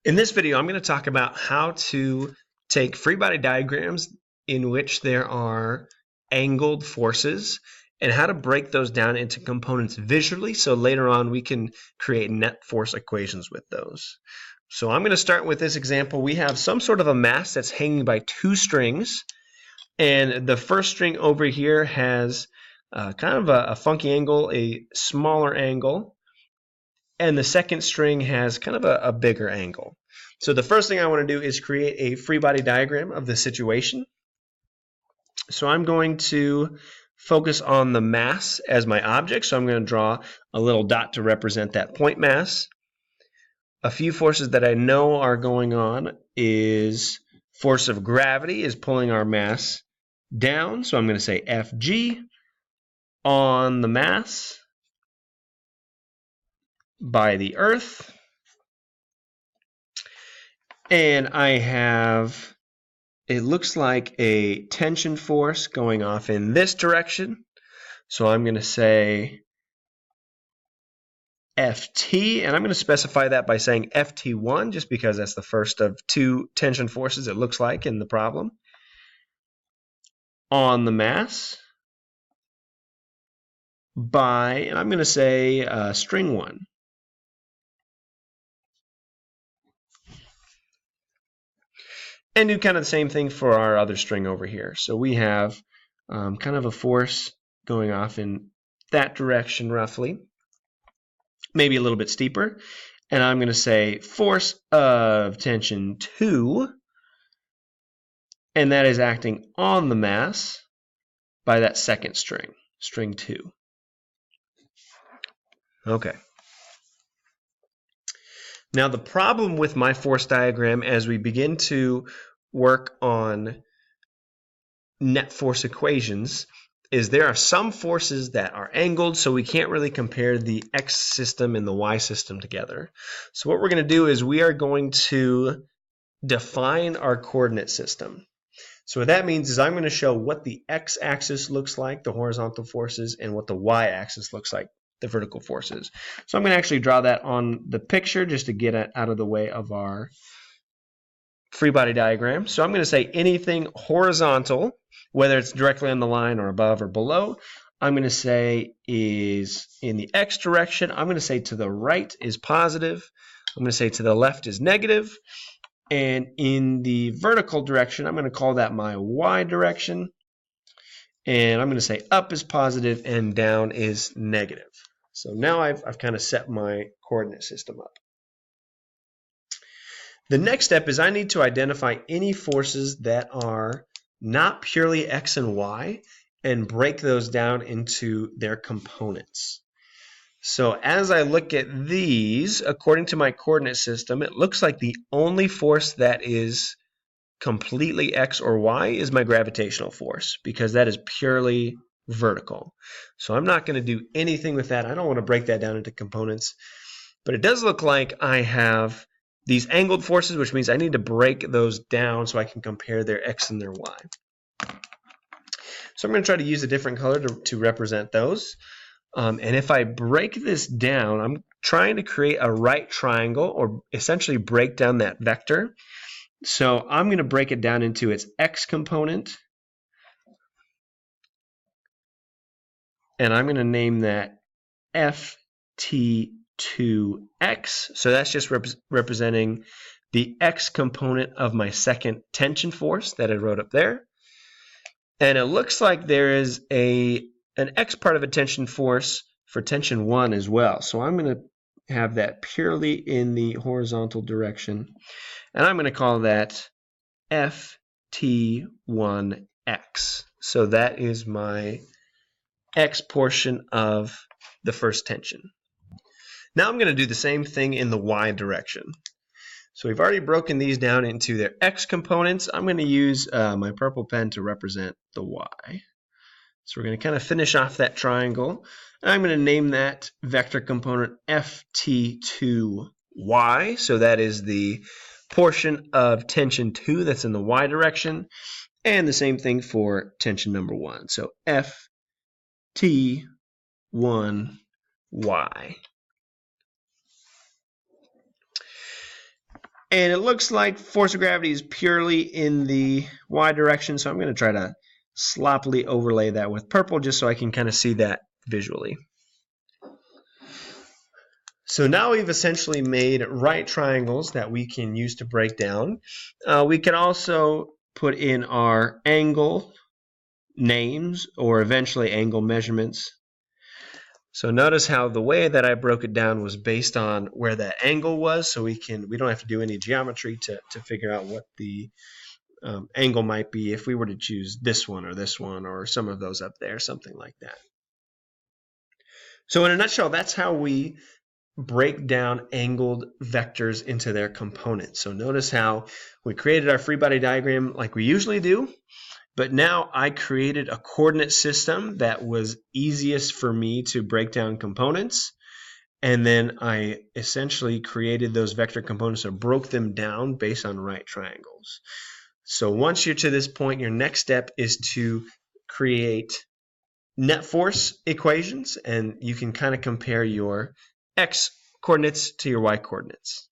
In this video, I'm going to talk about how to take free body diagrams in which there are angled forces and how to break those down into components visually so later on we can create net force equations with those. So I'm going to start with this example. We have some sort of a mass that's hanging by two strings, and the first string over here has kind of a funky angle, a smaller angle, and the second string has kind of a bigger angle. So the first thing I want to do is create a free body diagram of the situation. So I'm going to focus on the mass as my object. So I'm going to draw a little dot to represent that point mass. A few forces that I know are going on is force of gravity is pulling our mass down. So I'm going to say Fg on the mass by the Earth. And I have, it looks like a tension force going off in this direction. So I'm going to say Ft, and I'm going to specify that by saying Ft1, just because that's the first of two tension forces it looks like in the problem, on the mass by, and I'm going to say string 1. And do kind of the same thing for our other string over here. So we have kind of a force going off in that direction roughly, maybe a little bit steeper. And I'm going to say force of tension 2, and that is acting on the mass by that second string, string 2. Okay. Now the problem with my force diagram as we begin to work on net force equations is there are some forces that are angled, so we can't really compare the X system and the Y system together. So what we're going to do is we are going to define our coordinate system. So what that means is I'm going to show what the X-axis looks like, the horizontal forces, and what the Y-axis looks like, the vertical forces. So I'm going to actually draw that on the picture just to get it out of the way of our free body diagram. So I'm going to say anything horizontal, whether it's directly on the line or above or below, I'm going to say is in the X direction. I'm going to say to the right is positive. I'm going to say to the left is negative. And in the vertical direction, I'm going to call that my Y direction. And I'm going to say up is positive and down is negative. So now I've kind of set my coordinate system up. The next step is I need to identify any forces that are not purely X and Y and break those down into their components. So as I look at these, according to my coordinate system, it looks like the only force that is completely X or Y is my gravitational force, because that is purely vertical. So I'm not going to do anything with that. I don't want to break that down into components. But it does look like I have these angled forces, which means I need to break those down so I can compare their X and their Y. So I'm going to try to use a different color to represent those. And if I break this down, I'm trying to create a right triangle, or essentially break down that vector. So I'm going to break it down into its X component. And I'm going to name that Ft2x. So that's just representing the X component of my second tension force that I wrote up there. And it looks like there is an X part of a tension force for tension 1 as well. So I'm going to have that purely in the horizontal direction. And I'm going to call that Ft1x. So that is my X portion of the first tension. Now I'm going to do the same thing in the Y direction. So we've already broken these down into their X components. I'm going to use my purple pen to represent the Y. So we're going to kind of finish off that triangle. And I'm going to name that vector component Ft2Y. So that is the portion of tension 2 that's in the Y direction. And the same thing for tension number 1. So Ft1Y. And it looks like force of gravity is purely in the y direction, so I'm going to try to sloppily overlay that with purple just so I can kind of see that visually. So now we've essentially made right triangles that we can use to break down. We can also put in our angle names or eventually angle measurements. So notice how the way that I broke it down was based on where that angle was, so we don't have to do any geometry to figure out what the angle might be if we were to choose this one or some of those up there, something like that. So in a nutshell, that's how we break down angled vectors into their components. So notice how we created our free body diagram like we usually do, but now I created a coordinate system that was easiest for me to break down components. And then I essentially created those vector components or broke them down based on right triangles. So once you're to this point, your next step is to create net force equations, and you can kind of compare your x coordinates to your y coordinates.